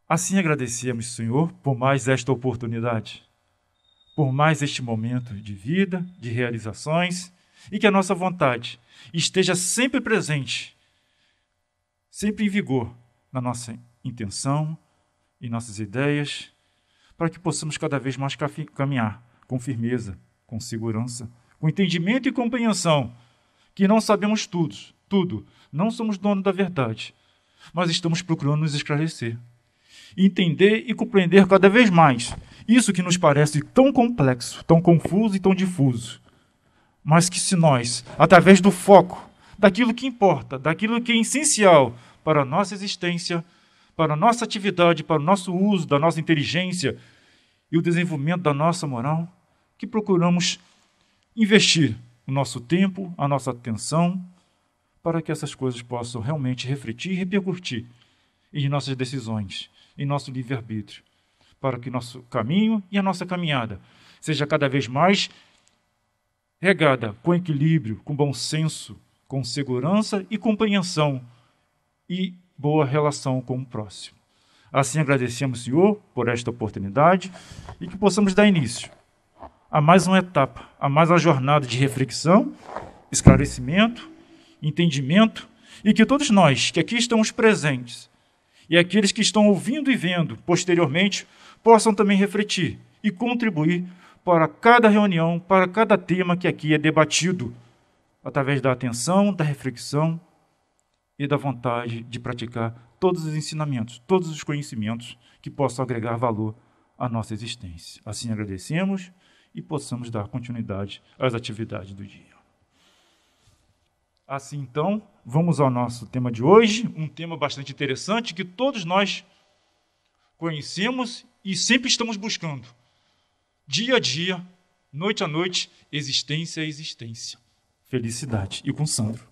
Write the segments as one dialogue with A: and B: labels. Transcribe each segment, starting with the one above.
A: Assim agradecemos, Senhor, por mais esta oportunidade, por mais este momento de vida, de realizações, e que a nossa vontade esteja sempre presente, sempre em vigor na nossa intenção e nossas ideias, para que possamos cada vez mais caminhar com firmeza, com segurança, com entendimento e compreensão, que não sabemos tudo, não somos donos da verdade, mas estamos procurando nos esclarecer, entender e compreender cada vez mais isso que nos parece tão complexo, tão confuso e tão difuso, mas que se nós, através do foco, daquilo que importa, daquilo que é essencial para a nossa existência, para a nossa atividade, para o nosso uso da nossa inteligência e o desenvolvimento da nossa moral, que procuramos investir o nosso tempo, a nossa atenção, para que essas coisas possam realmente refletir e repercutir em nossas decisões, em nosso livre-arbítrio, para que nosso caminho e a nossa caminhada seja cada vez mais regada com equilíbrio, com bom senso, com segurança e compreensão e boa relação com o próximo. Assim agradecemos, Senhor, por esta oportunidade e que possamos dar início a mais uma etapa, a mais uma jornada de reflexão, esclarecimento, entendimento e que todos nós que aqui estamos presentes e aqueles que estão ouvindo e vendo posteriormente possam também refletir e contribuir para cada reunião, para cada tema que aqui é debatido, através da atenção, da reflexão e da vontade de praticar todos os ensinamentos, todos os conhecimentos que possam agregar valor à nossa existência. Assim agradecemos e possamos dar continuidade às atividades do dia. Assim, então, vamos ao nosso tema de hoje, um tema bastante interessante que todos nós conhecemos e sempre estamos buscando. Dia a dia, noite a noite, existência a existência. Felicidade. E com Sandro.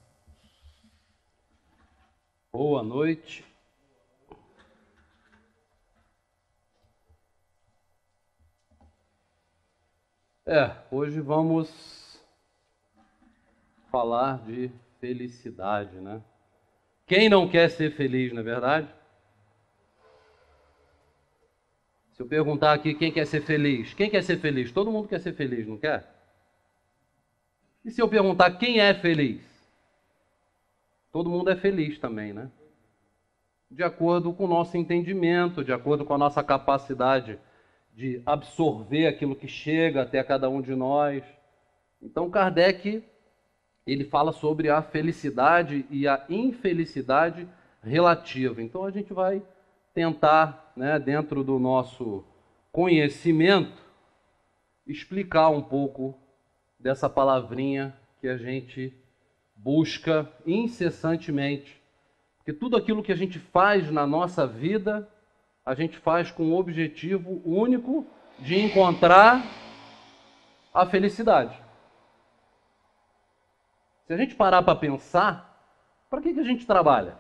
B: Boa noite. Hoje vamos falar de felicidade, né? Quem não quer ser feliz, não é verdade? Se eu perguntar aqui quem quer ser feliz, quem quer ser feliz? Todo mundo quer ser feliz, não quer? E se eu perguntar quem é feliz? Todo mundo é feliz também, né? De acordo com o nosso entendimento, de acordo com a nossa capacidade de absorver aquilo que chega até cada um de nós. Então Kardec, ele fala sobre a felicidade e a infelicidade relativa. Então a gente vai tentar, né, dentro do nosso conhecimento, explicar um pouco dessa palavrinha que a gente busca incessantemente. Porque tudo aquilo que a gente faz na nossa vida, a gente faz com o objetivo único de encontrar a felicidade. Se a gente parar para pensar, para que a gente trabalha?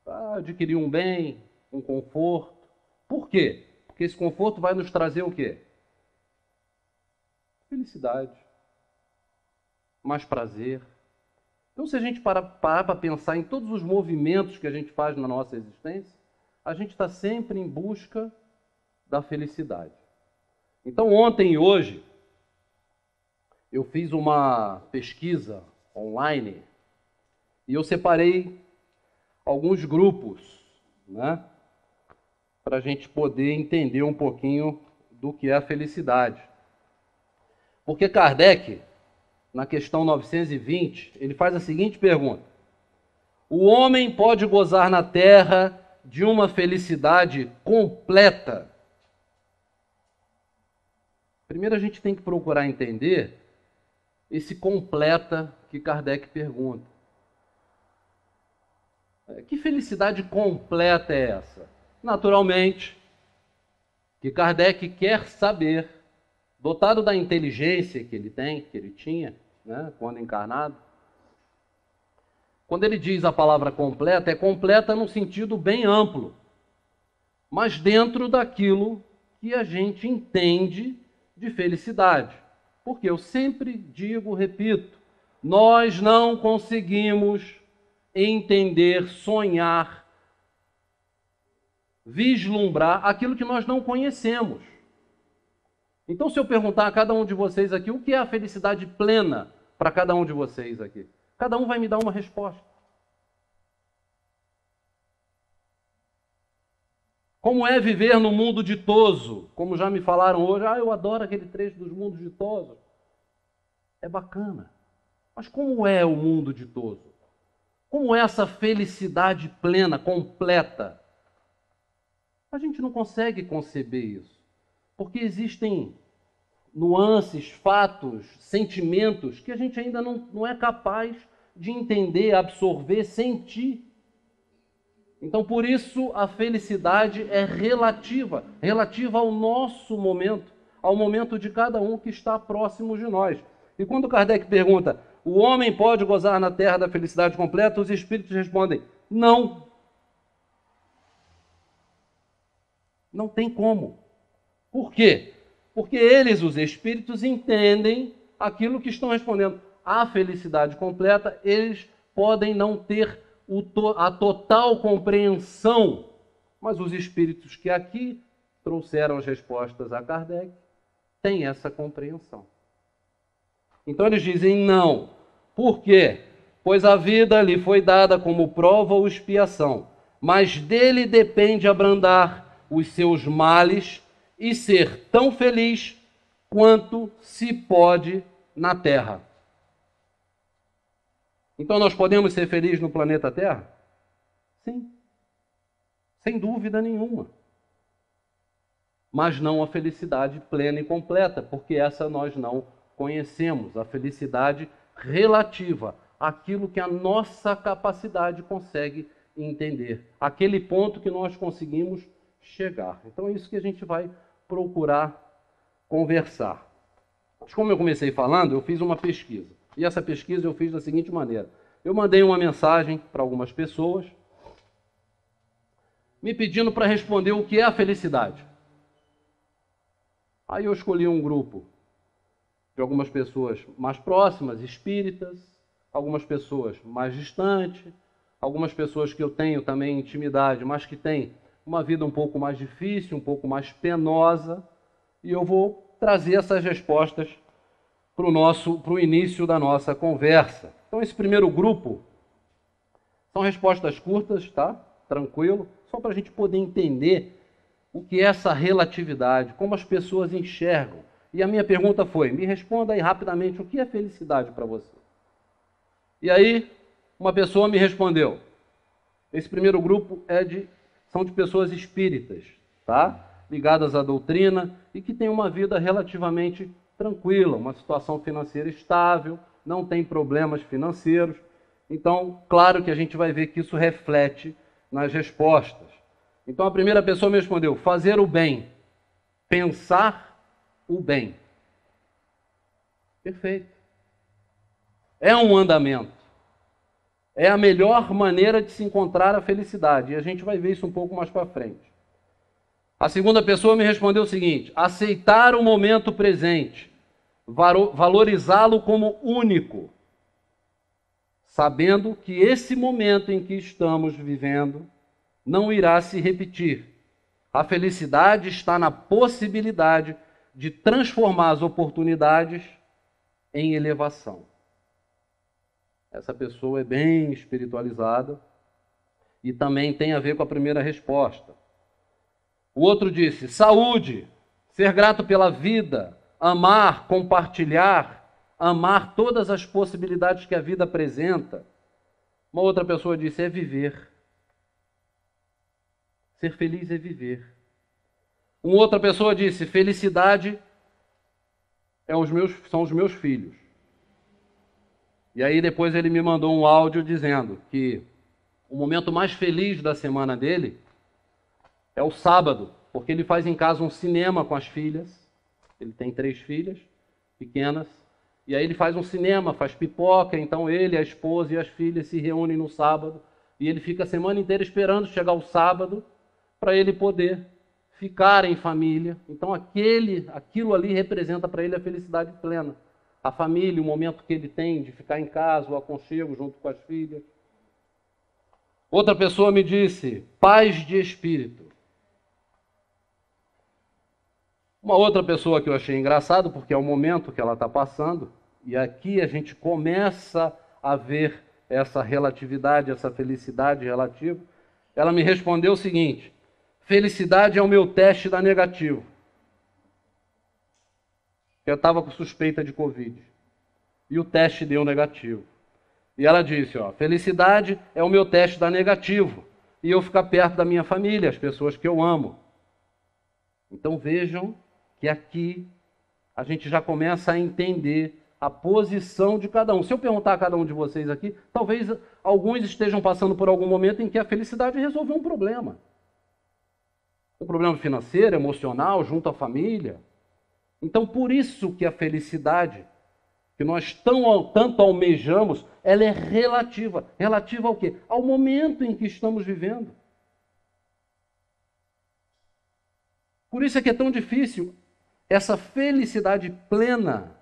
B: Para adquirir um bem, um conforto. Por quê? Porque esse conforto vai nos trazer o quê? Felicidade. Mais prazer. Então, se a gente parar para pensar em todos os movimentos que a gente faz na nossa existência, a gente está sempre em busca da felicidade. Então, ontem e hoje, eu fiz uma pesquisa online e eu separei alguns grupos, né, para a gente poder entender um pouquinho do que é a felicidade. Porque Kardec, na questão 920, ele faz a seguinte pergunta: o homem pode gozar na terra de uma felicidade completa? Primeiro a gente tem que procurar entender esse completa que Kardec pergunta. Que felicidade completa é essa? Naturalmente, que Kardec quer saber, dotado da inteligência que ele tem, que ele tinha, né, quando encarnado. Quando ele diz a palavra completa, é completa num sentido bem amplo, mas dentro daquilo que a gente entende de felicidade. Porque eu sempre digo, repito, nós não conseguimos entender, sonhar, vislumbrar aquilo que nós não conhecemos. Então, se eu perguntar a cada um de vocês aqui, o que é a felicidade plena para cada um de vocês aqui? Cada um vai me dar uma resposta. Como é viver no mundo ditoso? Como já me falaram hoje, eu adoro aquele trecho dos mundos ditosos. É bacana. Mas como é o mundo ditoso? Como é essa felicidade plena, completa? A gente não consegue conceber isso. Porque existem nuances, fatos, sentimentos que a gente ainda não é capaz de entender, absorver, sentir. Então, por isso, a felicidade é relativa ao nosso momento, ao momento de cada um que está próximo de nós. E quando Kardec pergunta, o homem pode gozar na terra da felicidade completa? Os espíritos respondem, não. Não tem como. Por quê? Porque eles, os espíritos, entendem aquilo que estão respondendo. A felicidade completa, eles podem não ter a total compreensão, mas os espíritos que aqui trouxeram as respostas a Kardec têm essa compreensão. Então eles dizem não. Por quê? Pois a vida lhe foi dada como prova ou expiação, mas dele depende abrandar os seus males e ser tão feliz quanto se pode na Terra. Então nós podemos ser felizes no planeta Terra? Sim. Sem dúvida nenhuma. Mas não a felicidade plena e completa, porque essa nós não conhecemos. A felicidade relativa àquilo que a nossa capacidade consegue entender. Aquele ponto que nós conseguimos chegar. Então é isso que a gente vai procurar conversar. Mas como eu comecei falando, eu fiz uma pesquisa. E essa pesquisa eu fiz da seguinte maneira. Eu mandei uma mensagem para algumas pessoas, me pedindo para responder o que é a felicidade. Aí eu escolhi um grupo de algumas pessoas mais próximas, espíritas, algumas pessoas mais distantes, algumas pessoas que eu tenho também intimidade, mas que têm uma vida um pouco mais difícil, um pouco mais penosa, e eu vou trazer essas respostas para o início da nossa conversa. Então, esse primeiro grupo são respostas curtas, tá? Tranquilo, só para a gente poder entender o que é essa relatividade, como as pessoas enxergam. E a minha pergunta foi, me responda aí rapidamente, o que é felicidade para você? E aí, uma pessoa me respondeu, esse primeiro grupo são de pessoas espíritas, tá? Ligadas à doutrina e que têm uma vida relativamente tranquila, uma situação financeira estável, não tem problemas financeiros. Então, claro que a gente vai ver que isso reflete nas respostas. Então, a primeira pessoa me respondeu, fazer o bem, pensar o bem. Perfeito. É um andamento. É a melhor maneira de se encontrar a felicidade. E a gente vai ver isso um pouco mais para frente. A segunda pessoa me respondeu o seguinte, aceitar o momento presente, valorizá-lo como único, sabendo que esse momento em que estamos vivendo não irá se repetir. A felicidade está na possibilidade de transformar as oportunidades em elevação. Essa pessoa é bem espiritualizada e também tem a ver com a primeira resposta. O outro disse, saúde, ser grato pela vida, amar, compartilhar, amar todas as possibilidades que a vida apresenta. Uma outra pessoa disse, é viver. Ser feliz é viver. Uma outra pessoa disse, felicidade são os meus filhos. E aí depois ele me mandou um áudio dizendo que o momento mais feliz da semana dele é o sábado, porque ele faz em casa um cinema com as filhas. Ele tem 3 filhas pequenas. E aí ele faz um cinema, faz pipoca. Então ele, a esposa e as filhas se reúnem no sábado. E ele fica a semana inteira esperando chegar o sábado para ele poder ficar em família. Então aquilo ali representa para ele a felicidade plena. A família, o momento que ele tem de ficar em casa, o aconchego junto com as filhas. Outra pessoa me disse, paz de espírito. Uma outra pessoa que eu achei engraçado, porque é o momento que ela está passando, e aqui a gente começa a ver essa relatividade, essa felicidade relativa. Ela me respondeu o seguinte: felicidade é o meu teste da negativo. Eu estava com suspeita de Covid. E o teste deu negativo. E ela disse, felicidade é o meu teste da negativo. E eu ficar perto da minha família, as pessoas que eu amo. Então vejam que aqui a gente já começa a entender a posição de cada um. Se eu perguntar a cada um de vocês aqui, talvez alguns estejam passando por algum momento em que a felicidade resolveu um problema. Um problema financeiro, emocional, junto à família. Então, por isso que a felicidade, que nós tanto almejamos, ela é relativa. Relativa ao quê? Ao momento em que estamos vivendo. Por isso é que é tão difícil essa felicidade plena,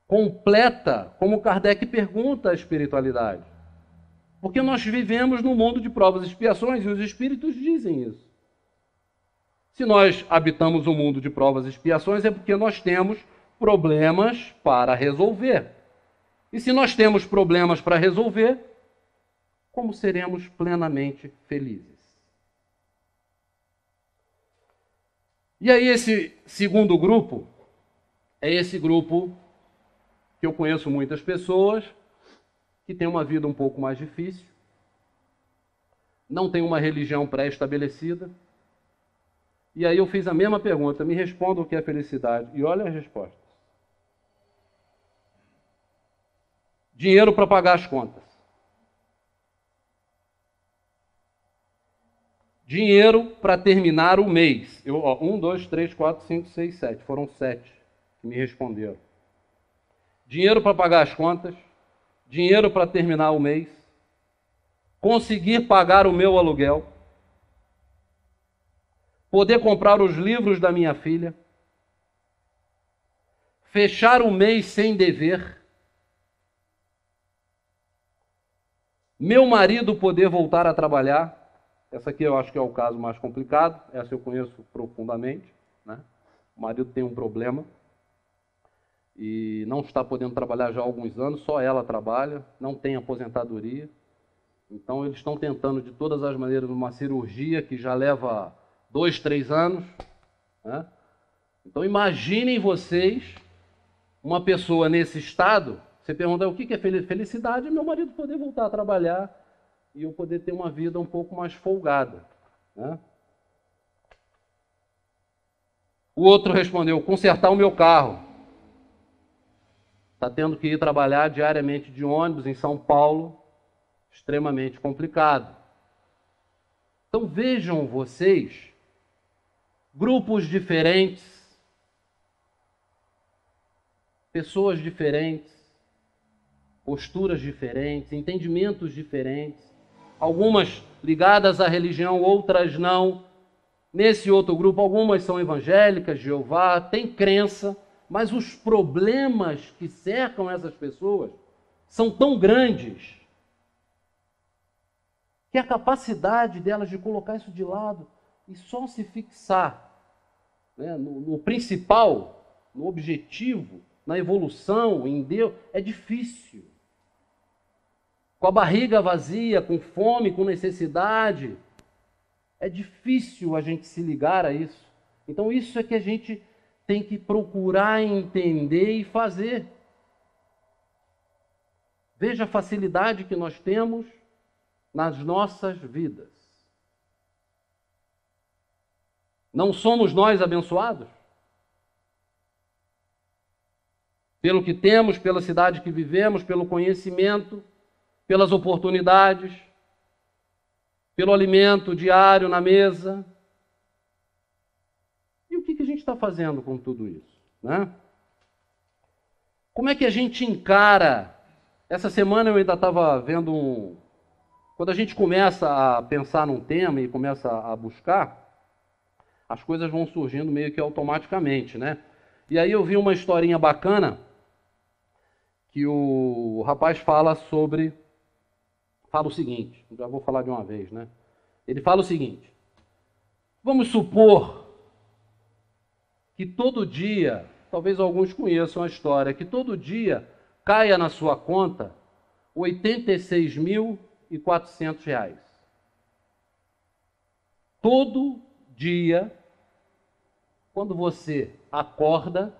B: completa, como Kardec pergunta à espiritualidade. Porque nós vivemos num mundo de provas e expiações, e os espíritos dizem isso. Se nós habitamos um mundo de provas e expiações, é porque nós temos problemas para resolver. E se nós temos problemas para resolver, como seremos plenamente felizes? E aí esse segundo grupo, é esse grupo que eu conheço muitas pessoas, que tem uma vida um pouco mais difícil, não tem uma religião pré-estabelecida. E aí eu fiz a mesma pergunta, me responda o que é felicidade. E olha as respostas. Dinheiro para pagar as contas. Dinheiro para terminar o mês. 1, 2, 3, 4, 5, 6, 7. Foram 7 que me responderam. Dinheiro para pagar as contas. Dinheiro para terminar o mês. Conseguir pagar o meu aluguel. Poder comprar os livros da minha filha. Fechar o mês sem dever. Meu marido poder voltar a trabalhar. Essa aqui eu acho que é o caso mais complicado. Essa eu conheço profundamente, né? O marido tem um problema e não está podendo trabalhar já há alguns anos. Só ela trabalha, não tem aposentadoria. Então eles estão tentando de todas as maneiras uma cirurgia que já leva 2, 3 anos, né? Então imaginem vocês uma pessoa nesse estado. Você pergunta o que é felicidade? Meu marido poder voltar a trabalhar e eu poder ter uma vida um pouco mais folgada, né? O outro respondeu, consertar o meu carro. Está tendo que ir trabalhar diariamente de ônibus em São Paulo, extremamente complicado. Então vejam vocês, grupos diferentes, pessoas diferentes, posturas diferentes, entendimentos diferentes, algumas ligadas à religião, outras não. Nesse outro grupo, algumas são evangélicas, Jeová, tem crença, mas os problemas que cercam essas pessoas são tão grandes que a capacidade delas de colocar isso de lado e só se fixar, né, no principal, no objetivo, na evolução, em Deus, é difícil. Com a barriga vazia, com fome, com necessidade, é difícil a gente se ligar a isso. Então isso é que a gente tem que procurar entender e fazer. Veja a facilidade que nós temos nas nossas vidas. Não somos nós abençoados? Pelo que temos, pela cidade que vivemos, pelo conhecimento, pelas oportunidades, pelo alimento diário na mesa. E o que a gente está fazendo com tudo isso, né? Como é que a gente encara? Essa semana eu ainda estava vendo Quando a gente começa a pensar num tema e começa a buscar, as coisas vão surgindo meio que automaticamente, né? E aí eu vi uma historinha bacana que o rapaz fala sobre fala o seguinte, já vou falar de uma vez, né? Ele fala o seguinte: vamos supor que todo dia, talvez alguns conheçam a história, que todo dia caia na sua conta R$ 86.400. Todo dia, quando você acorda,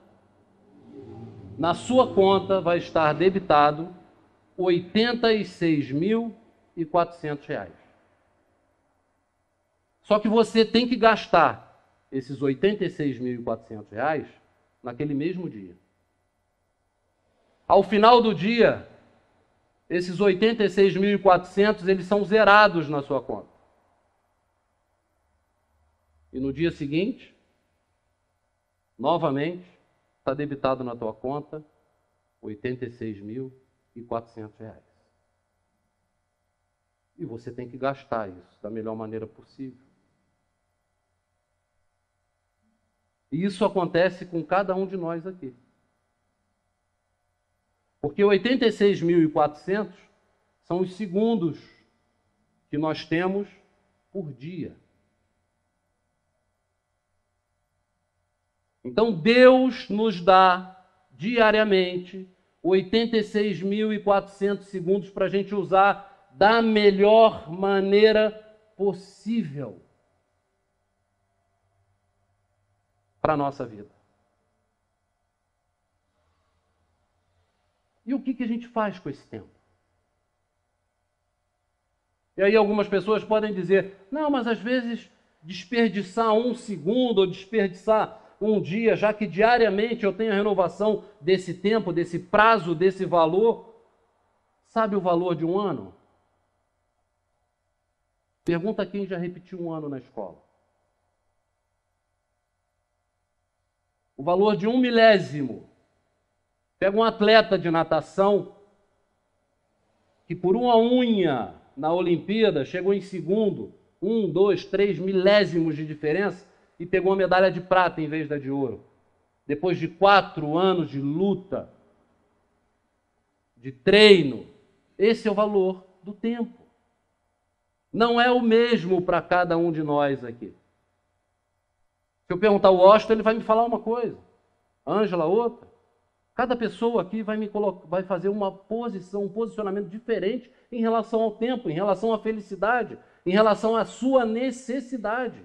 B: na sua conta vai estar debitado R$ 86.400. Só que você tem que gastar esses R$ 86.400 naquele mesmo dia. Ao final do dia, esses 86.400 eles são zerados na sua conta. E no dia seguinte, novamente, está debitado na tua conta R$ 86.400. E você tem que gastar isso da melhor maneira possível. E isso acontece com cada um de nós aqui. Porque 86.400 são os segundos que nós temos por dia. Então Deus nos dá diariamente 86.400 segundos para a gente usar da melhor maneira possível para a nossa vida. E o que a gente faz com esse tempo? E aí algumas pessoas podem dizer, não, mas às vezes desperdiçar 1 segundo ou desperdiçar um dia, já que diariamente eu tenho a renovação desse tempo, desse prazo, desse valor. Sabe o valor de um ano? Pergunta quem já repetiu um ano na escola. O valor de 1 milésimo. Pega um atleta de natação que por uma unha na Olimpíada chegou em segundo, 1, 2, 3 milésimos de diferença, e pegou uma medalha de prata em vez da de ouro. Depois de 4 anos de luta, de treino. Esse é o valor do tempo. Não é o mesmo para cada um de nós aqui. Se eu perguntar o Washington, ele vai me falar uma coisa. Ângela, outra. Cada pessoa aqui vai fazer uma posição, um posicionamento diferente em relação ao tempo, em relação à felicidade, em relação à sua necessidade.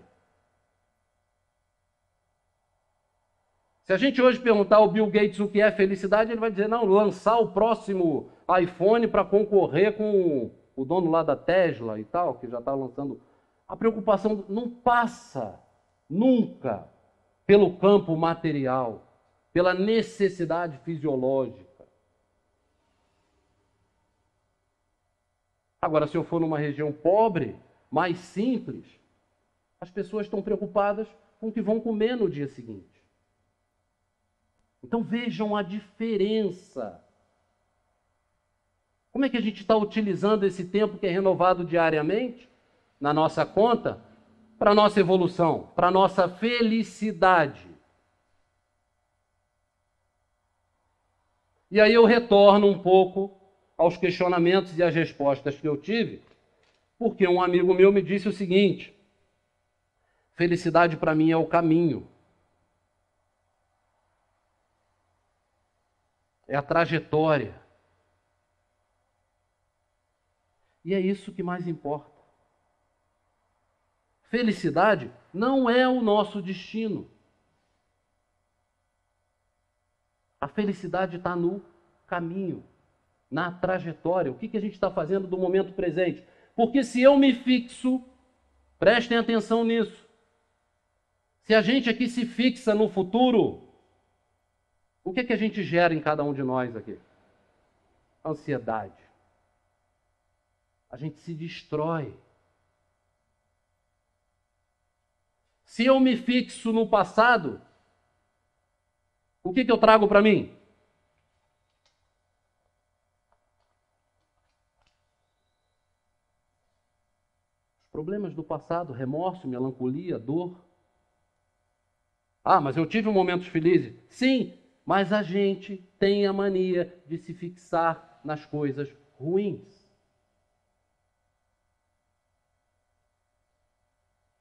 B: Se a gente hoje perguntar ao Bill Gates o que é felicidade, ele vai dizer, não, lançar o próximo iPhone para concorrer com o dono lá da Tesla e tal, que já está lançando. A preocupação não passa nunca pelo campo material, pela necessidade fisiológica. Agora, se eu for numa região pobre, mais simples, as pessoas estão preocupadas com o que vão comer no dia seguinte. Então vejam a diferença. Como é que a gente está utilizando esse tempo que é renovado diariamente na nossa conta para a nossa evolução, para a nossa felicidade? E aí eu retorno um pouco aos questionamentos e às respostas que eu tive, porque um amigo meu me disse o seguinte: felicidade para mim é o caminho. É a trajetória. E é isso que mais importa. Felicidade não é o nosso destino. A felicidade está no caminho, na trajetória. O que a gente está fazendo do momento presente? Porque se eu me fixo, prestem atenção nisso. Se a gente aqui se fixa no futuro, o que a gente gera em cada um de nós aqui? Ansiedade. A gente se destrói. Se eu me fixo no passado, o que eu trago para mim? Os problemas do passado, remorso, melancolia, dor. Ah, mas eu tive momentos felizes. Sim, mas a gente tem a mania de se fixar nas coisas ruins.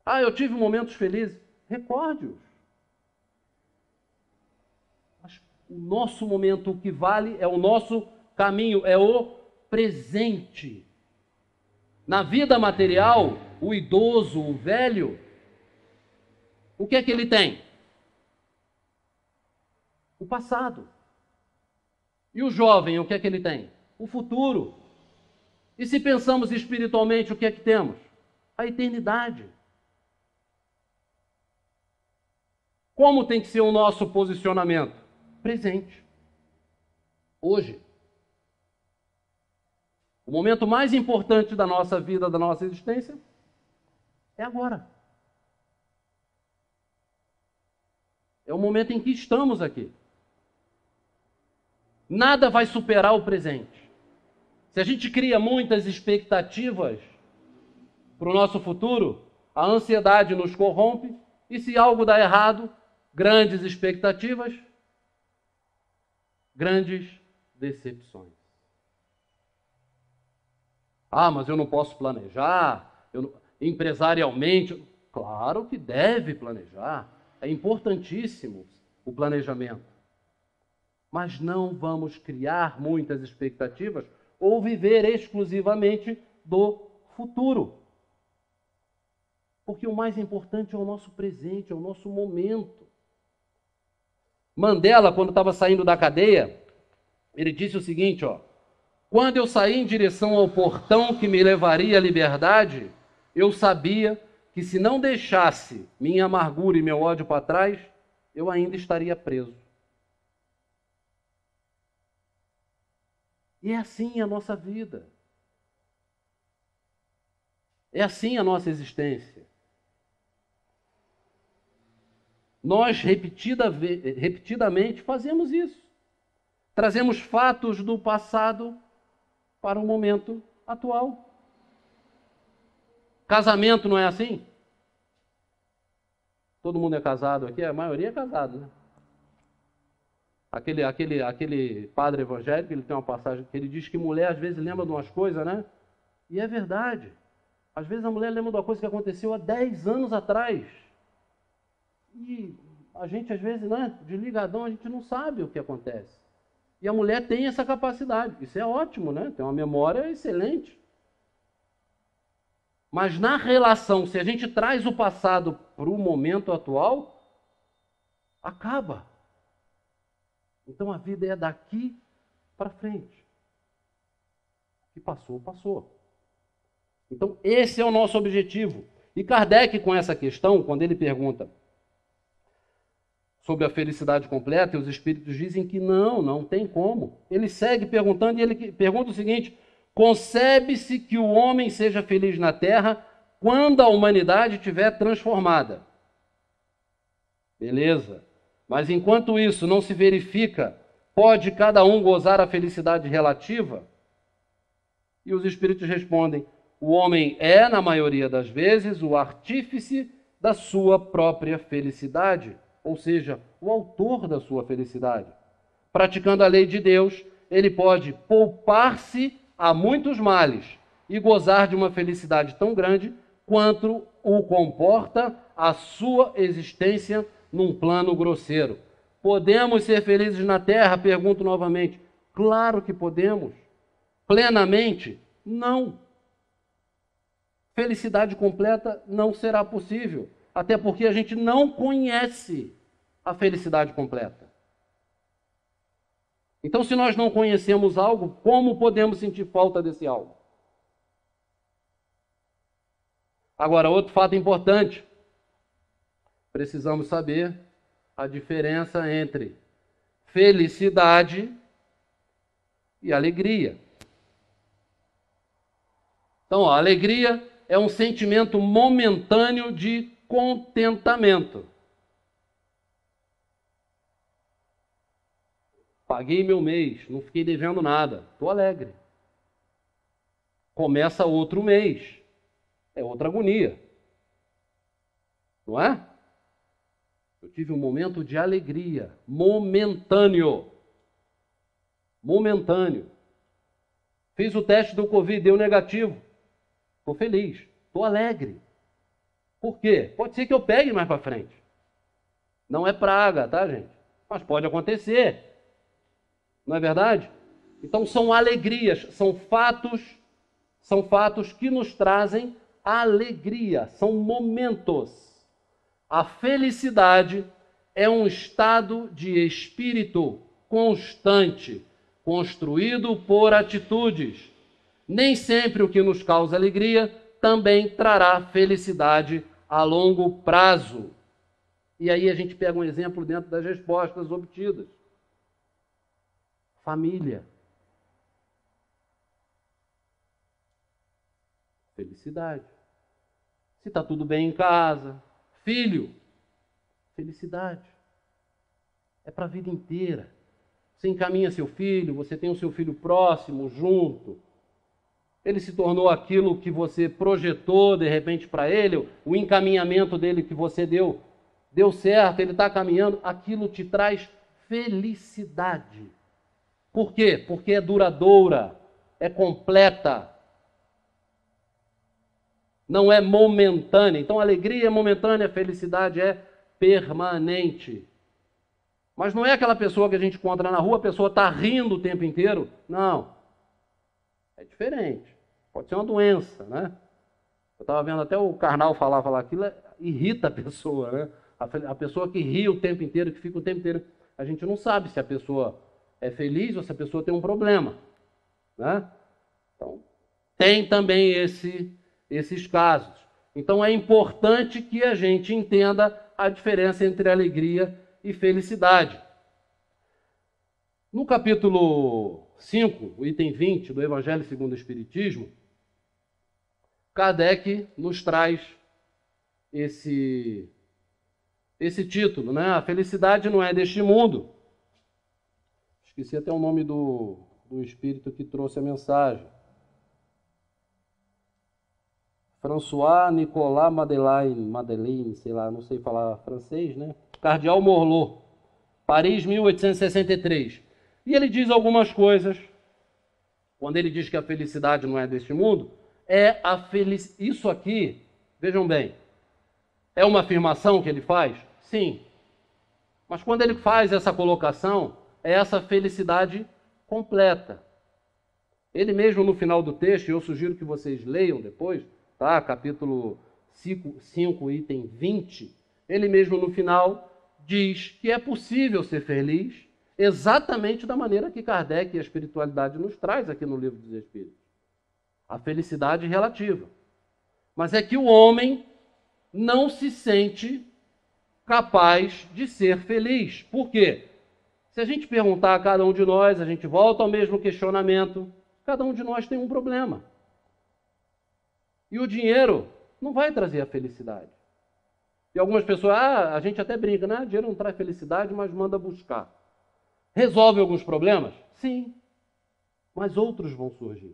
B: Ah, eu tive momentos felizes. Recorde-os. Mas o nosso momento, o que vale é o nosso caminho, é o presente. Na vida material, o idoso, o velho, o que é que ele tem? O passado. E o jovem, o que é que ele tem? O futuro. E se pensamos espiritualmente, o que é que temos? A eternidade. Como tem que ser o nosso posicionamento? Presente. Hoje. O momento mais importante da nossa vida, da nossa existência, é agora. É o momento em que estamos aqui. Nada vai superar o presente. Se a gente cria muitas expectativas para o nosso futuro, a ansiedade nos corrompe, e se algo dá errado, grandes expectativas, grandes decepções. Ah, mas eu não posso planejar, empresarialmente. Claro que deve planejar, é importantíssimo o planejamento. Mas não vamos criar muitas expectativas ou viver exclusivamente do futuro. Porque o mais importante é o nosso presente, é o nosso momento. Mandela, quando estava saindo da cadeia, ele disse o seguinte, quando eu saí em direção ao portão que me levaria à liberdade, eu sabia que se não deixasse minha amargura e meu ódio para trás, eu ainda estaria preso. E é assim a nossa vida. É assim a nossa existência. Nós repetidamente fazemos isso. Trazemos fatos do passado para o momento atual. Casamento não é assim? Todo mundo é casado aqui? A maioria é casado, né? Aquele padre evangélico, ele tem uma passagem que ele diz que mulher às vezes lembra de umas coisas, né? E é verdade. Às vezes a mulher lembra de uma coisa que aconteceu há 10 anos atrás. E a gente às vezes, né, desligadão, a gente não sabe o que acontece. E a mulher tem essa capacidade. Isso é ótimo, né? Tem uma memória excelente. Mas na relação, se a gente traz o passado para o momento atual, acaba. Então a vida é daqui para frente. O que passou, passou. Então esse é o nosso objetivo. E Kardec, com essa questão, quando ele pergunta sobre a felicidade completa, e os espíritos dizem que não tem como. Ele segue perguntando e ele pergunta o seguinte: concebe-se que o homem seja feliz na Terra quando a humanidade estiver transformada. Beleza. Mas enquanto isso não se verifica, pode cada um gozar a felicidade relativa? E os espíritos respondem: o homem é, na maioria das vezes, o artífice da sua própria felicidade, ou seja, o autor da sua felicidade. Praticando a lei de Deus, ele pode poupar-se a muitos males e gozar de uma felicidade tão grande quanto o comporta a sua existência num plano grosseiro. Podemos ser felizes na Terra? Pergunto novamente. Claro que podemos. Plenamente? Não. Felicidade completa não será possível, até porque a gente não conhece a felicidade completa. Então, se nós não conhecemos algo, como podemos sentir falta desse algo? Agora, outro fato importante. Precisamos saber a diferença entre felicidade e alegria. Então, a alegria é um sentimento momentâneo de contentamento. Paguei meu mês, não fiquei devendo nada, estou alegre. Começa outro mês, é outra agonia. Não é? Eu tive um momento de alegria, momentâneo. Momentâneo. Fiz o teste do Covid, deu negativo. Estou feliz, estou alegre. Por quê? Pode ser que eu pegue mais para frente. Não é praga, tá, gente? Mas pode acontecer. Não é verdade? Então são alegrias, são fatos que nos trazem alegria, são momentos. A felicidade é um estado de espírito constante, construído por atitudes. Nem sempre o que nos causa alegria também trará felicidade a longo prazo. E aí a gente pega um exemplo dentro das respostas obtidas. Família. Felicidade. Se está tudo bem em casa. Filho. Felicidade. É para a vida inteira. Você encaminha seu filho, você tem o seu filho próximo, junto. Ele se tornou aquilo que você projetou de repente para ele, o encaminhamento dele que você deu certo, ele está caminhando, aquilo te traz felicidade. Por quê? Porque é duradoura, é completa, não é momentânea. Então, alegria é momentânea, felicidade é permanente. Mas não é aquela pessoa que a gente encontra na rua, a pessoa está rindo o tempo inteiro. Não. É diferente. Pode ser uma doença, né? Eu estava vendo até o Karnal falar aquilo, irrita a pessoa, né? A pessoa que ri o tempo inteiro, que fica o tempo inteiro. A gente não sabe se a pessoa é feliz ou se a pessoa tem um problema, né? Então, tem também esses casos. Então, é importante que a gente entenda a diferença entre alegria e felicidade. No capítulo 5, o item 20 do Evangelho segundo o Espiritismo, Kardec nos traz esse título, né? A felicidade não é deste mundo. Esqueci até o nome do espírito que trouxe a mensagem. François Nicolas Madeleine, sei lá, não sei falar francês, né? Cardeal Morlot, Paris, 1863. E ele diz algumas coisas. Quando ele diz que a felicidade não é deste mundo, isso aqui, vejam bem, é uma afirmação que ele faz? Sim. Mas quando ele faz essa colocação, é essa felicidade completa. Ele mesmo no final do texto, e eu sugiro que vocês leiam depois, tá? Capítulo 5, item 20, ele mesmo no final diz que é possível ser feliz exatamente da maneira que Kardec e a espiritualidade nos traz aqui no Livro dos Espíritos. A felicidade relativa. Mas é que o homem não se sente capaz de ser feliz. Por quê? Se a gente perguntar a cada um de nós, a gente volta ao mesmo questionamento, cada um de nós tem um problema. E o dinheiro não vai trazer a felicidade. E algumas pessoas, a gente até brinca, né? Dinheiro não traz felicidade, mas manda buscar. Resolve alguns problemas? Sim. Mas outros vão surgir.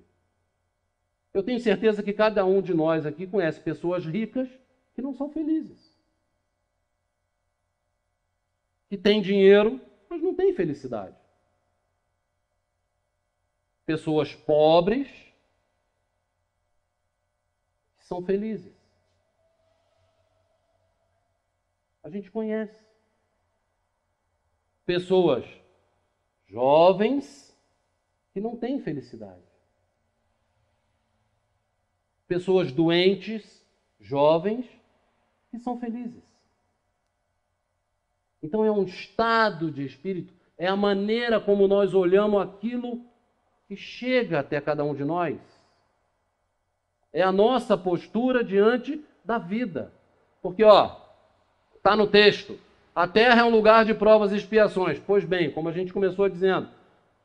B: Eu tenho certeza que cada um de nós aqui conhece pessoas ricas que não são felizes. Que têm dinheiro, mas não têm felicidade. Pessoas pobres que são felizes. A gente conhece. Pessoas jovens que não têm felicidade. Pessoas doentes, jovens, que são felizes. Então é um estado de espírito, é a maneira como nós olhamos aquilo que chega até cada um de nós. É a nossa postura diante da vida. Porque, está no texto, a Terra é um lugar de provas e expiações. Pois bem, como a gente começou dizendo,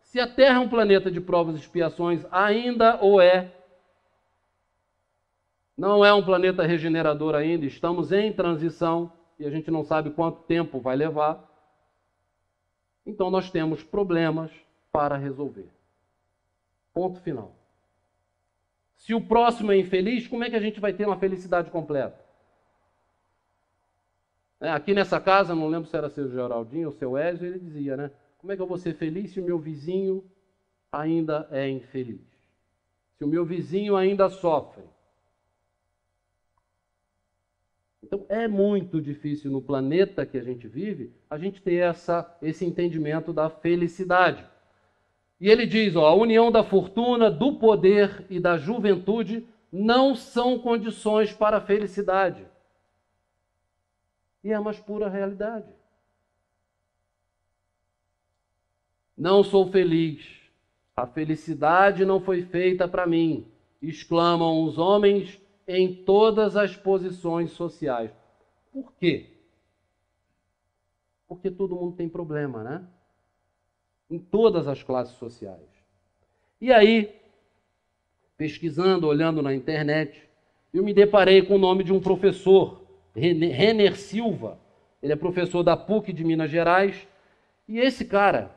B: se a Terra é um planeta de provas e expiações, ainda o é. Não é um planeta regenerador ainda, estamos em transição e a gente não sabe quanto tempo vai levar. Então nós temos problemas para resolver. Ponto final. Se o próximo é infeliz, como é que a gente vai ter uma felicidade completa? Aqui nessa casa, não lembro se era seu Geraldinho ou seu Ezio, ele dizia, né? Como é que eu vou ser feliz se o meu vizinho ainda é infeliz? Se o meu vizinho ainda sofre? Então, é muito difícil no planeta que a gente vive, a gente ter esse entendimento da felicidade. E ele diz, ó, a união da fortuna, do poder e da juventude não são condições para a felicidade. E é a mais pura realidade. Não sou feliz. A felicidade não foi feita para mim, exclamam os homens em todas as posições sociais. Por quê? Porque todo mundo tem problema, né? Em todas as classes sociais. E aí, pesquisando, olhando na internet, eu me deparei com o nome de um professor, Renner Silva. Ele é professor da PUC de Minas Gerais. E esse cara,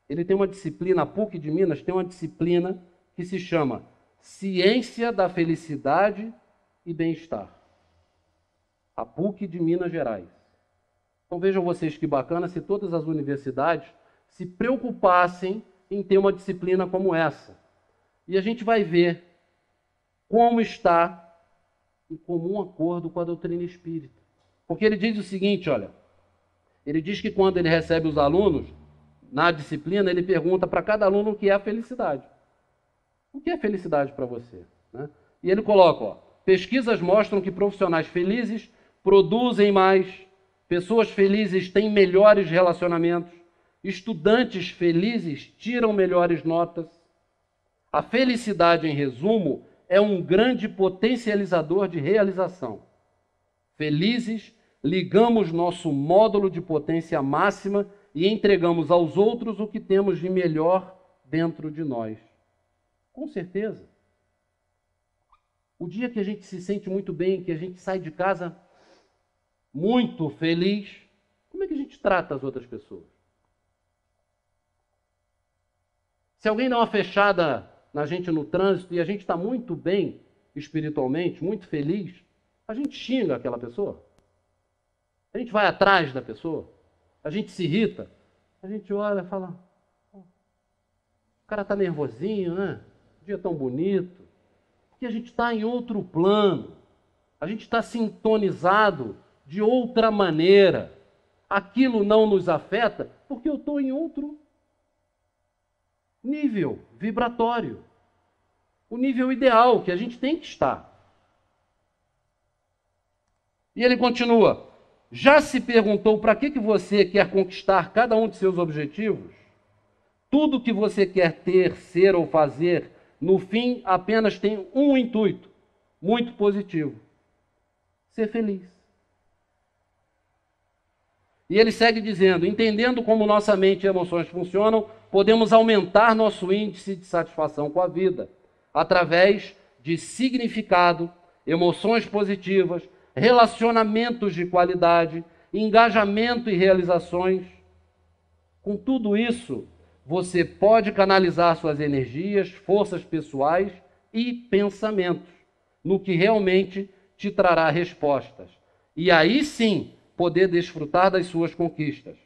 B: ele tem uma disciplina, a PUC de Minas tem uma disciplina que se chama Ciência da Felicidade e Bem-Estar. A PUC de Minas Gerais. Então vejam vocês que bacana se todas as universidades se preocupassem em ter uma disciplina como essa. E a gente vai ver como está em comum acordo com a doutrina espírita. Porque ele diz o seguinte, olha, ele diz que quando ele recebe os alunos, na disciplina, ele pergunta para cada aluno o que é a felicidade. O que é felicidade para você? Né? E ele coloca, ó, pesquisas mostram que profissionais felizes produzem mais, pessoas felizes têm melhores relacionamentos, estudantes felizes tiram melhores notas. A felicidade, em resumo, é um grande potencializador de realização. Felizes, ligamos nosso módulo de potência máxima e entregamos aos outros o que temos de melhor dentro de nós. Com certeza. O dia que a gente se sente muito bem, que a gente sai de casa muito feliz, como é que a gente trata as outras pessoas? Se alguém dá uma fechada na gente no trânsito e a gente está muito bem espiritualmente, muito feliz, a gente xinga aquela pessoa? A gente vai atrás da pessoa? A gente se irrita? A gente olha e fala, o cara está nervosinho, né? Dia tão bonito. Porque a gente está em outro plano. A gente está sintonizado de outra maneira. Aquilo não nos afeta porque eu estou em outro nível vibratório. O nível ideal que a gente tem que estar. E ele continua. Já se perguntou para que você quer conquistar cada um de seus objetivos? Tudo que você quer ter, ser ou fazer, no fim, apenas tem um intuito, muito positivo: ser feliz. E ele segue dizendo, entendendo como nossa mente e emoções funcionam, podemos aumentar nosso índice de satisfação com a vida, através de significado, emoções positivas, relacionamentos de qualidade, engajamento e realizações. Com tudo isso, você pode canalizar suas energias, forças pessoais e pensamentos no que realmente te trará respostas. E aí sim, poder desfrutar das suas conquistas,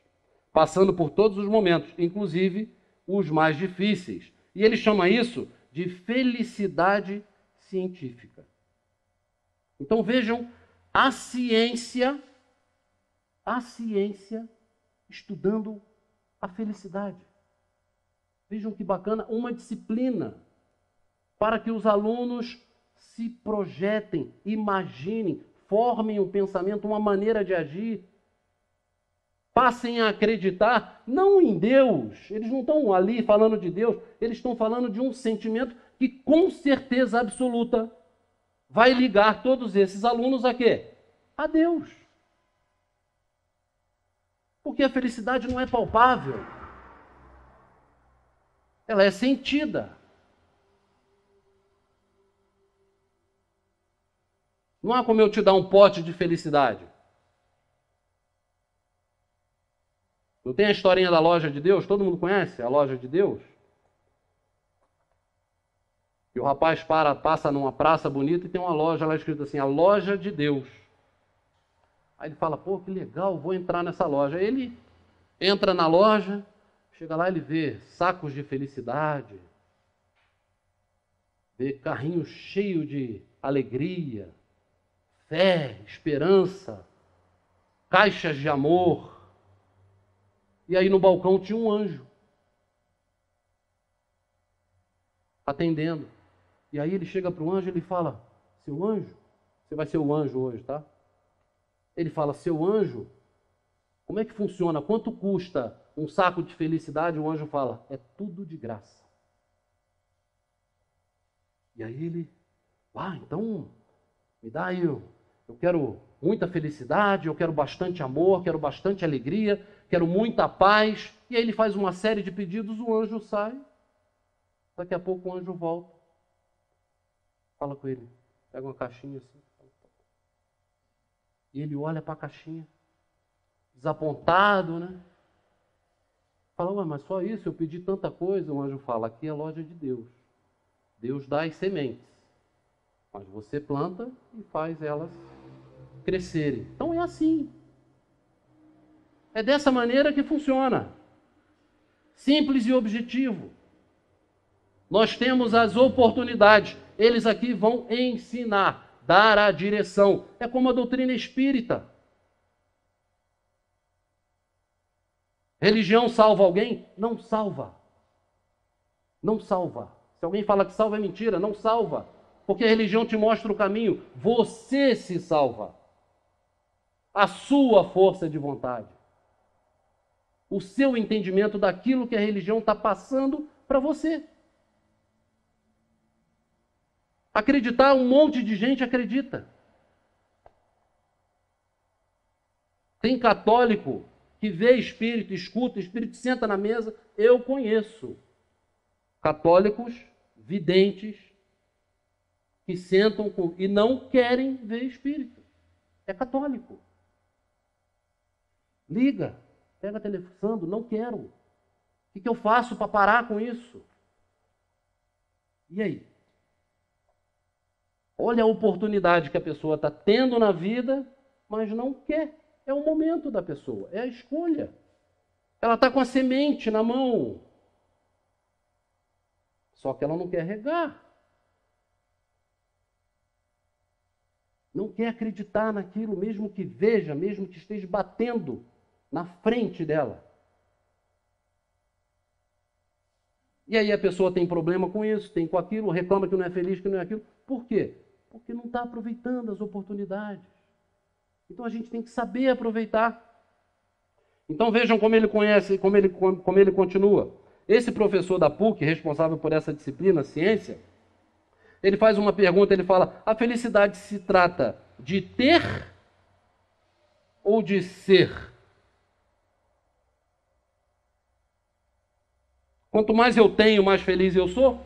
B: passando por todos os momentos, inclusive os mais difíceis. E ele chama isso de felicidade científica. Então vejam, a ciência estudando a felicidade. Vejam que bacana, uma disciplina para que os alunos se projetem, imaginem, formem um pensamento, uma maneira de agir, passem a acreditar, não em Deus, eles não estão ali falando de Deus, eles estão falando de um sentimento que com certeza absoluta vai ligar todos esses alunos a quê? A Deus. Porque a felicidade não é palpável. Ela é sentida. Não há como eu te dar um pote de felicidade. Não tem a historinha da loja de Deus? Todo mundo conhece a loja de Deus? E o rapaz passa numa praça bonita e tem uma loja lá escrito assim, a loja de Deus. Aí ele fala, pô, que legal, vou entrar nessa loja. Aí ele entra na loja, chega lá, ele vê sacos de felicidade, vê carrinho cheio de alegria, fé, esperança, caixas de amor. E aí no balcão tinha um anjo atendendo. E aí ele chega para o anjo e ele fala: seu anjo, você vai ser o anjo hoje, tá? Ele fala: seu anjo, como é que funciona? Quanto custa um saco de felicidade? O anjo fala: é tudo de graça. E aí ele: então me dá aí, eu quero muita felicidade, eu quero bastante amor, quero bastante alegria, quero muita paz. E aí ele faz uma série de pedidos, o anjo sai. Daqui a pouco o anjo volta, fala com ele, pega uma caixinha assim. E ele olha para a caixinha, desapontado, né? Fala: ué, mas só isso? Eu pedi tanta coisa. O anjo fala: aqui é a loja de Deus. Deus dá as sementes, mas você planta e faz elas crescerem. Então é assim. É dessa maneira que funciona. Simples e objetivo. Nós temos as oportunidades. Eles aqui vão ensinar, dar a direção. É como a doutrina espírita. Religião salva alguém? Não salva. Não salva. Se alguém fala que salva, é mentira. Não salva. Porque a religião te mostra o caminho. Você se salva. A sua força de vontade. O seu entendimento daquilo que a religião está passando para você. Acreditar, um monte de gente acredita. Tem católico que vê espírito, escuta, espírito senta na mesa. Eu conheço católicos videntes que sentam e não querem ver espírito. É católico. Liga, pega telefone, não quero. O que eu faço para parar com isso? E aí? Olha a oportunidade que a pessoa está tendo na vida, mas não quer. É o momento da pessoa, é a escolha. Ela está com a semente na mão. Só que ela não quer regar. Não quer acreditar naquilo, mesmo que veja, mesmo que esteja batendo na frente dela. E aí a pessoa tem problema com isso, tem com aquilo, reclama que não é feliz, que não é aquilo. Por quê? Porque não está aproveitando as oportunidades. Então a gente tem que saber aproveitar. Então vejam como ele conhece, como ele continua. Esse professor da PUC, responsável por essa disciplina, ciência, ele faz uma pergunta, ele fala: a felicidade se trata de ter ou de ser? Quanto mais eu tenho, mais feliz eu sou?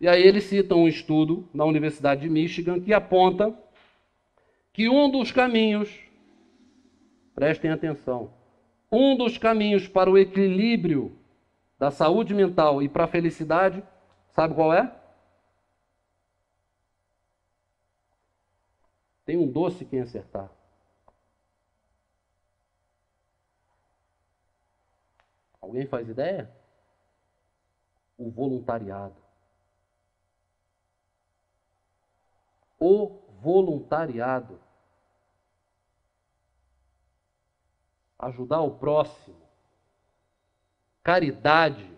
B: E aí ele cita um estudo na Universidade de Michigan que aponta que um dos caminhos, prestem atenção, um dos caminhos para o equilíbrio da saúde mental e para a felicidade, sabe qual é? Tem um doce quem acertar. Alguém faz ideia? O voluntariado. O voluntariado. Ajudar o próximo. Caridade.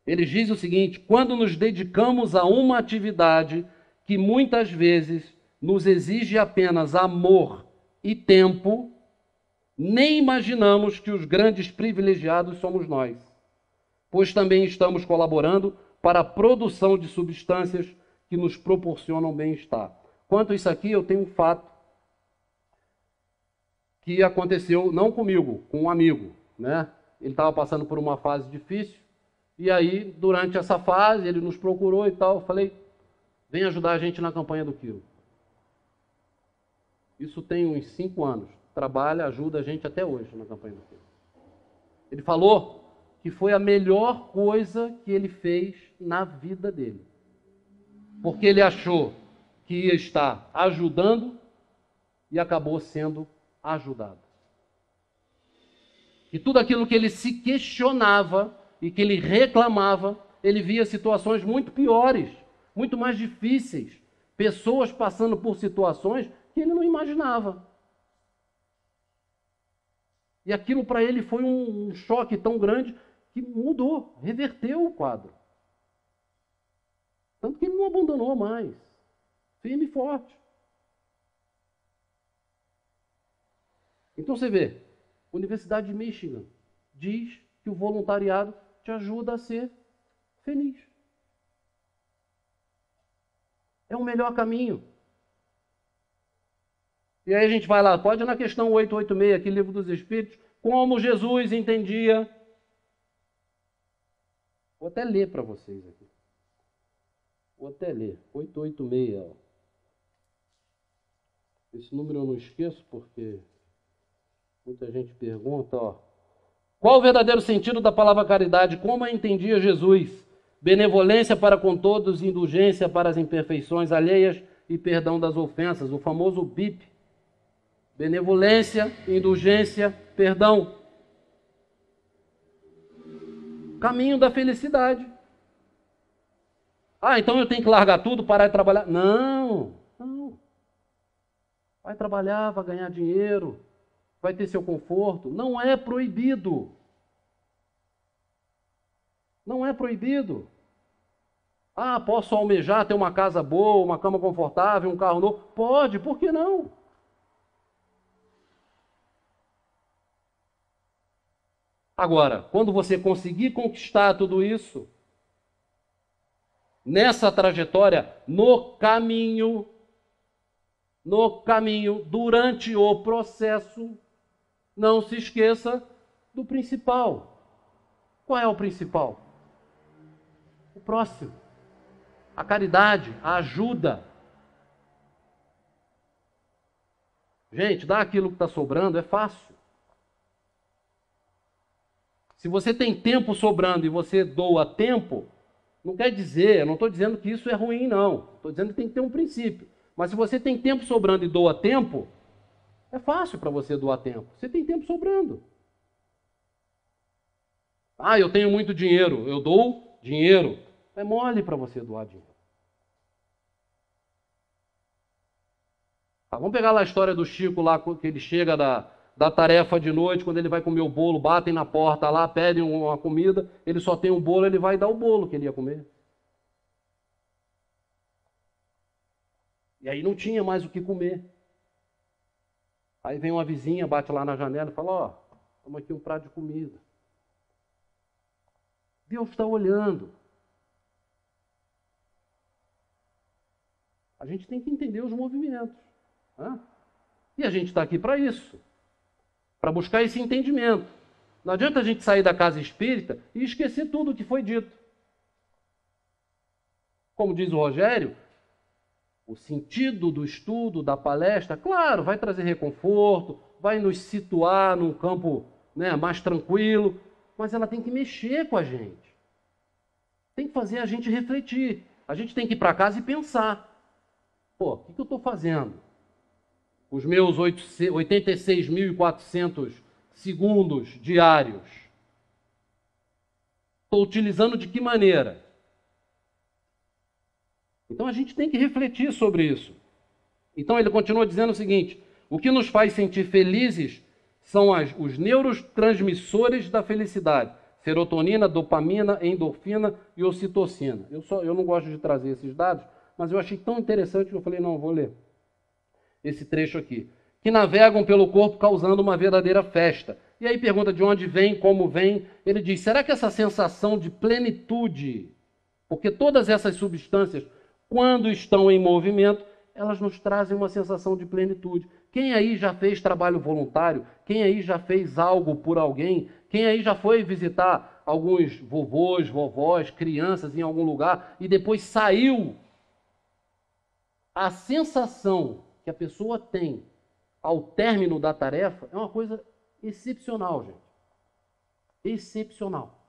B: Eles dizem o seguinte: quando nos dedicamos a uma atividade que muitas vezes nos exige apenas amor e tempo, nem imaginamos que os grandes privilegiados somos nós, pois também estamos colaborando para a produção de substâncias que nos proporcionam bem-estar. Quanto a isso aqui, eu tenho um fato que aconteceu, não comigo, com um amigo, né? Ele estava passando por uma fase difícil, e aí, durante essa fase, ele nos procurou e tal, eu falei: vem ajudar a gente na campanha do quilo. Isso tem uns 5 anos. Trabalha, ajuda a gente até hoje na campanha do quilo. Ele falou que foi a melhor coisa que ele fez na vida dele. Porque ele achou que ia estar ajudando e acabou sendo ajudado. E tudo aquilo que ele se questionava e que ele reclamava, ele via situações muito piores, muito mais difíceis, pessoas passando por situações que ele não imaginava. E aquilo para ele foi um choque tão grande que mudou, reverteu o quadro. Tanto que ele não abandonou mais, firme e forte. Então você vê, a Universidade de Michigan diz que o voluntariado te ajuda a ser feliz. É o melhor caminho. E aí a gente vai lá, pode ir na questão 886, aqui, Livro dos Espíritos, como Jesus entendia. Vou até ler para vocês aqui. Vou até ler, 886. Ó. Esse número eu não esqueço porque muita gente pergunta, ó. Qual o verdadeiro sentido da palavra caridade? Como a entendia Jesus? Benevolência para com todos, indulgência para as imperfeições alheias e perdão das ofensas. O famoso BIP. Benevolência, indulgência, perdão. Caminho da felicidade. Ah, então eu tenho que largar tudo, parar de trabalhar? Não, não. Vai trabalhar, vai ganhar dinheiro, vai ter seu conforto. Não é proibido. Não é proibido. Ah, posso almejar ter uma casa boa, uma cama confortável, um carro novo? Pode, por que não? Agora, quando você conseguir conquistar tudo isso, nessa trajetória, no caminho, durante o processo, não se esqueça do principal. Qual é o principal? O próximo. A caridade, a ajuda. Gente, dar aquilo que está sobrando é fácil. Se você tem tempo sobrando e você doa tempo, não quer dizer, eu não estou dizendo que isso é ruim, não. Estou dizendo que tem que ter um princípio. Mas se você tem tempo sobrando e doa tempo, é fácil para você doar tempo. Você tem tempo sobrando. Ah, eu tenho muito dinheiro, eu dou dinheiro. É mole para você doar dinheiro. Vamos pegar lá a história do Chico, lá que ele chega da tarefa de noite, quando ele vai comer o bolo, batem na porta lá, pedem uma comida, ele só tem um bolo, ele vai dar o bolo que ele ia comer. E aí não tinha mais o que comer. Aí vem uma vizinha, bate lá na janela e fala, ó, toma aqui um prato de comida. Deus está olhando. A gente tem que entender os movimentos. Né? E a gente está aqui para isso. Para buscar esse entendimento. Não adianta a gente sair da casa espírita e esquecer tudo o que foi dito. Como diz o Rogério, o sentido do estudo, da palestra, claro, vai trazer reconforto, vai nos situar num campo, né, mais tranquilo, mas ela tem que mexer com a gente. Tem que fazer a gente refletir. A gente tem que ir para casa e pensar. Pô, o que eu estou fazendo? Os meus 86.400 segundos diários. Estou utilizando de que maneira? Então a gente tem que refletir sobre isso. Então ele continua dizendo o seguinte, o que nos faz sentir felizes são os neurotransmissores da felicidade. Serotonina, dopamina, endorfina e ocitocina. Eu não gosto de trazer esses dados, mas eu achei tão interessante que eu falei, não, eu vou ler esse trecho aqui. Que navegam pelo corpo causando uma verdadeira festa. E aí pergunta de onde vem, como vem. Ele diz, será que essa sensação de plenitude, porque todas essas substâncias, quando estão em movimento, elas nos trazem uma sensação de plenitude. Quem aí já fez trabalho voluntário? Quem aí já fez algo por alguém? Quem aí já foi visitar alguns vovôs, vovós, crianças em algum lugar e depois saiu? A sensação que a pessoa tem ao término da tarefa é uma coisa excepcional, gente. Excepcional.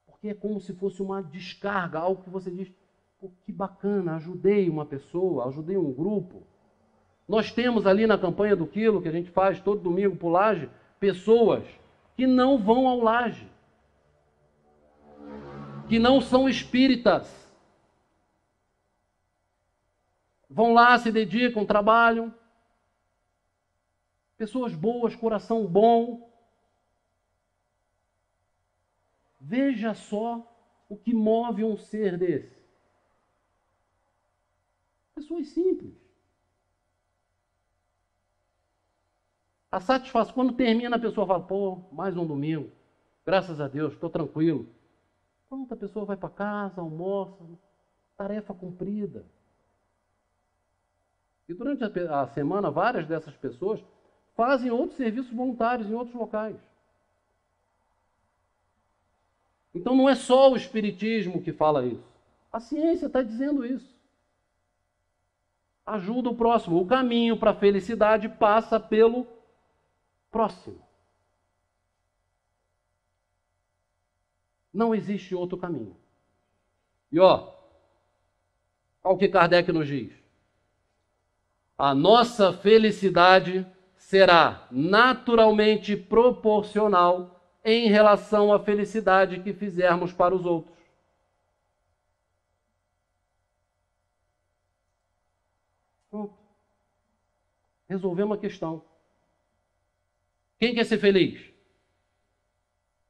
B: Porque é como se fosse uma descarga, algo que você diz, pô, que bacana, ajudei uma pessoa, ajudei um grupo. Nós temos ali na campanha do Quilo, que a gente faz todo domingo por Laje, pessoas que não vão ao Laje. que não são espíritas. Vão lá, se dedicam, trabalham. Pessoas boas, coração bom. Veja só o que move um ser desse. Pessoas simples. A satisfação, quando termina, a pessoa fala, pô, mais um domingo. Graças a Deus, estou tranquilo. Pronto, a pessoa vai para casa, almoça, tarefa cumprida. E durante a semana, várias dessas pessoas fazem outros serviços voluntários em outros locais. Então não é só o Espiritismo que fala isso. A ciência está dizendo isso. Ajuda o próximo. O caminho para a felicidade passa pelo próximo. Não existe outro caminho. E olha o que Kardec nos diz. A nossa felicidade será naturalmente proporcional em relação à felicidade que fizermos para os outros. Pronto. Resolvemos a questão. Quem quer ser feliz?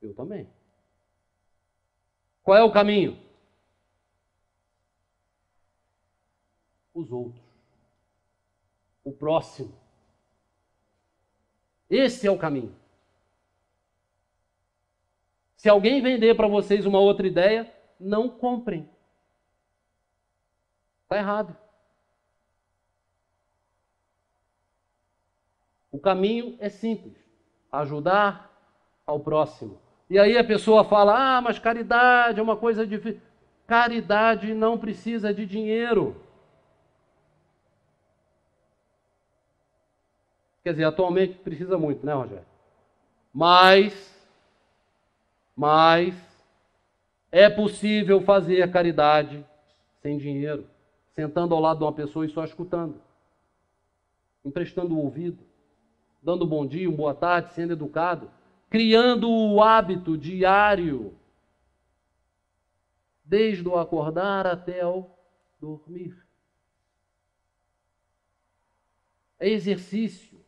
B: Eu também. Qual é o caminho? Os outros. O próximo. Esse é o caminho. Se alguém vender para vocês uma outra ideia, não comprem. Está errado. O caminho é simples. Ajudar ao próximo. E aí a pessoa fala, mas caridade é uma coisa difícil. Caridade não precisa de dinheiro. Quer dizer, atualmente precisa muito, né, Rogério? Mas é possível fazer caridade sem dinheiro, sentando ao lado de uma pessoa e só escutando, emprestando o ouvido, dando um bom dia, uma boa tarde, sendo educado, criando o hábito diário, desde o acordar até o dormir. É exercício.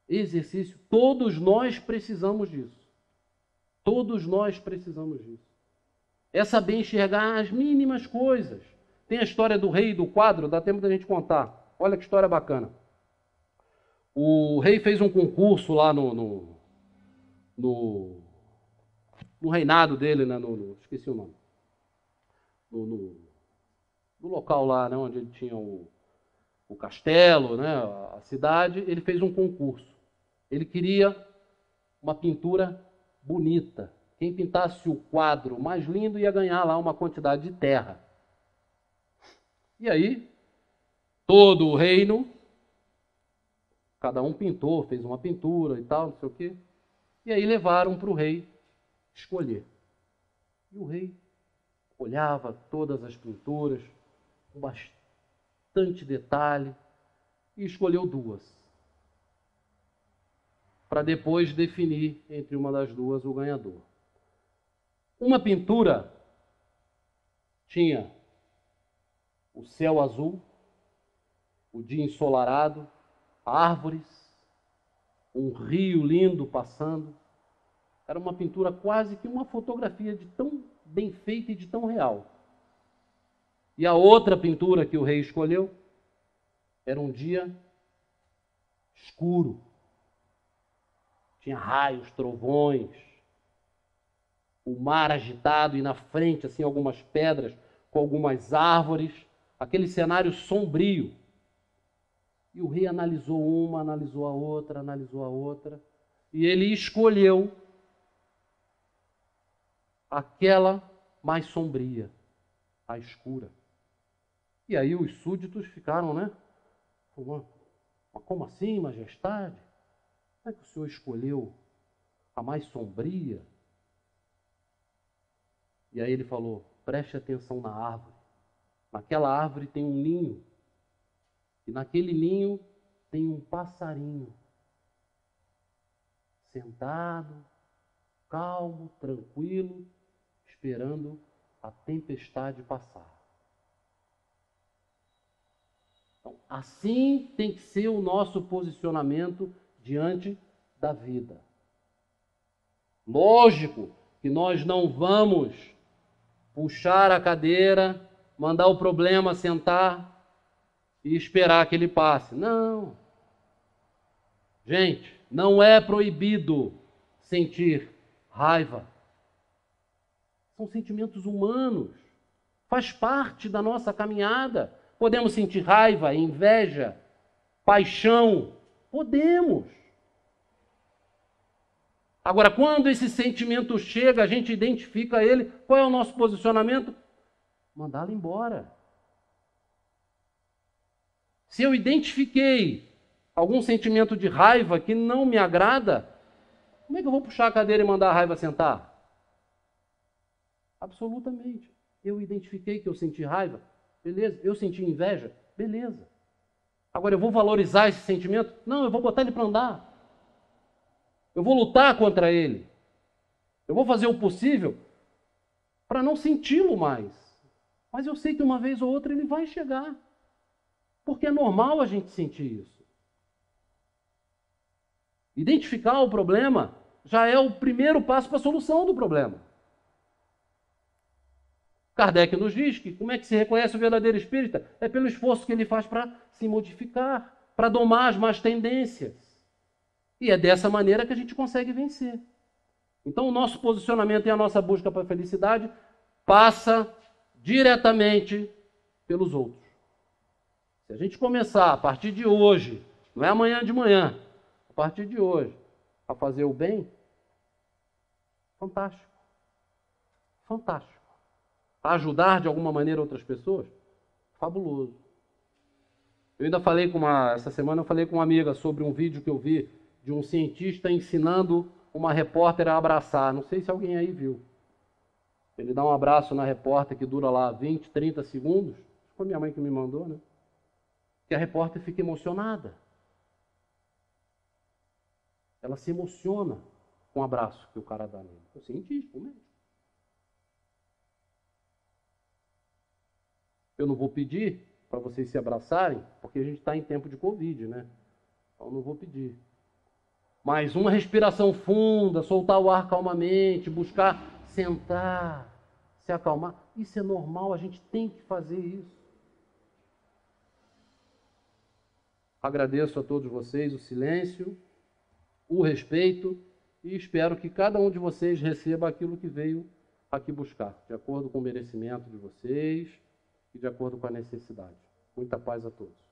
B: Exercício. Todos nós precisamos disso. Todos nós precisamos disso. É saber enxergar as mínimas coisas. Tem a história do rei e do quadro, dá tempo da gente contar. Olha que história bacana. O rei fez um concurso lá no reinado dele, né? Esqueci o nome. No local lá, né? Onde ele tinha o castelo, né? A cidade, ele fez um concurso. Ele queria uma pintura bonita. Quem pintasse o quadro mais lindo ia ganhar lá uma quantidade de terra. E aí, todo o reino, cada um pintou, fez uma pintura e tal, não sei o quê. E aí levaram para o rei escolher. E o rei olhava todas as pinturas com bastante detalhe e escolheu duas, para depois definir entre uma das duas o ganhador. Uma pintura tinha o céu azul, o dia ensolarado, árvores, um rio lindo passando. Era uma pintura quase que uma fotografia de tão bem feita e de tão real. E a outra pintura que o rei escolheu era um dia escuro. Tinha raios, trovões, o mar agitado e na frente assim algumas pedras com algumas árvores, aquele cenário sombrio. E o rei analisou uma, analisou a outra, e ele escolheu aquela mais sombria, a escura. E aí os súditos ficaram, né? Mas como assim, majestade? Como é que o senhor escolheu a mais sombria? E aí ele falou, preste atenção na árvore. Naquela árvore tem um ninho. E naquele ninho tem um passarinho. Sentado, calmo, tranquilo, esperando a tempestade passar. Então, assim tem que ser o nosso posicionamento diante da vida. Lógico que nós não vamos puxar a cadeira, mandar o problema sentar e esperar que ele passe. Não. Gente, não é proibido sentir raiva. São sentimentos humanos. Faz parte da nossa caminhada. Podemos sentir raiva, inveja, paixão. Podemos. Agora, quando esse sentimento chega, a gente identifica ele, qual é o nosso posicionamento? Mandá-lo embora. Se eu identifiquei algum sentimento de raiva que não me agrada, como é que eu vou puxar a cadeira e mandar a raiva sentar? Absolutamente. Eu identifiquei que eu senti raiva, beleza. Eu senti inveja, beleza. Agora, eu vou valorizar esse sentimento? Não, eu vou botar ele para andar. Eu vou lutar contra ele. Eu vou fazer o possível para não senti-lo mais. Mas eu sei que uma vez ou outra ele vai chegar. Porque é normal a gente sentir isso. Identificar o problema já é o primeiro passo para a solução do problema. Kardec nos diz que como é que se reconhece o verdadeiro espírita? É pelo esforço que ele faz para se modificar, para domar as más tendências. E é dessa maneira que a gente consegue vencer. Então, o nosso posicionamento e a nossa busca para a felicidade passa diretamente pelos outros. Se a gente começar a partir de hoje, não é amanhã de manhã, a partir de hoje, a fazer o bem, fantástico. Fantástico. A ajudar de alguma maneira outras pessoas, fabuloso. Eu ainda falei essa semana eu falei com uma amiga sobre um vídeo que eu vi de um cientista ensinando uma repórter a abraçar. Não sei se alguém aí viu. Ele dá um abraço na repórter que dura lá 20, 30 segundos. Foi minha mãe que me mandou, né? Que a repórter fica emocionada. Ela se emociona com o abraço que o cara dá nele. É um cientista, mesmo. Eu não vou pedir para vocês se abraçarem, porque a gente está em tempo de Covid, né? Então eu não vou pedir. Mas uma respiração funda, soltar o ar calmamente, buscar sentar, se acalmar. Isso é normal, a gente tem que fazer isso. Agradeço a todos vocês o silêncio, o respeito e espero que cada um de vocês receba aquilo que veio aqui buscar, de acordo com o merecimento de vocês e de acordo com a necessidade. Muita paz a todos.